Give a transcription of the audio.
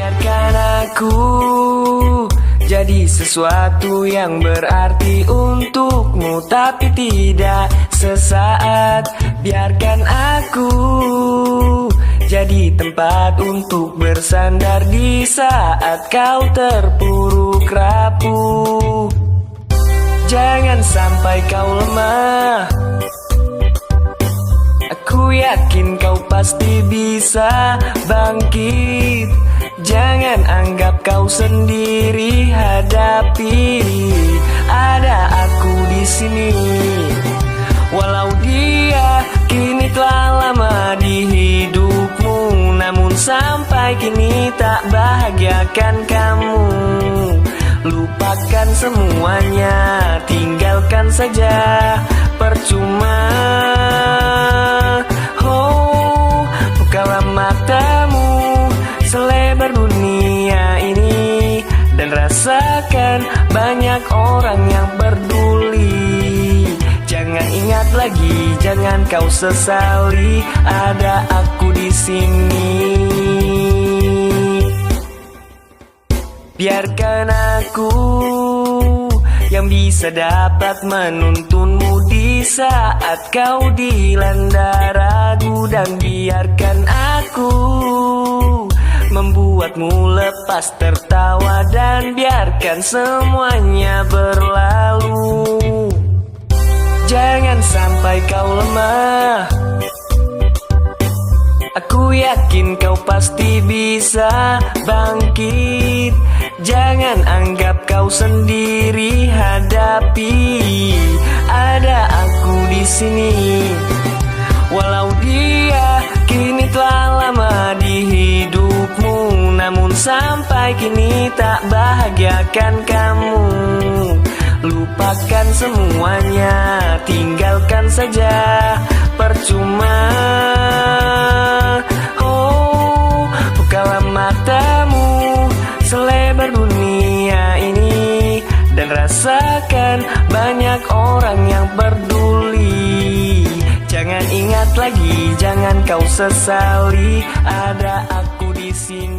Biarkan aku jadi sesuatu yang berarti untukmu, tapi tidak sesaat. Biarkan aku jadi tempat untuk bersandar di saat kau terpuruk rapuh. Jangan sampai kau lemah, aku yakin kau pasti bisa bangkit. Jangan anggap kau sendiri, hadapi. Ada aku di sini. Walau dia kini telah lama di hidupmu, namun sampai kini tak bahagiakan kamu. Lupakan semuanya, tinggalkan saja, percuma. Oh, bukalah matamu selebar dunia ini dan rasakan banyak orang yang peduli. Jangan ingat lagi, jangan kau sesali, ada aku di sini. Biarkan aku yang bisa dapat menuntunmu di saat kau dilanda ragu, dan biarkan aku membuatmu lepas tertawa, dan biarkan semuanya berlalu. Jangan sampai kau lemah, aku yakin kau pasti bisa bangkit. Jangan anggap kau sendiri, hadapi. Ada aku di sini. Walau dia kini telah lama di hidupmu, namun sampai kini tak bahagiakan kamu. Lupakan semuanya, tinggalkan saja, percuma. Oh, bukalah matamu selebar dunia ini dan rasakan banyak orang yang peduli. Jangan ingat lagi, jangan kau sesali, ada aku di sini.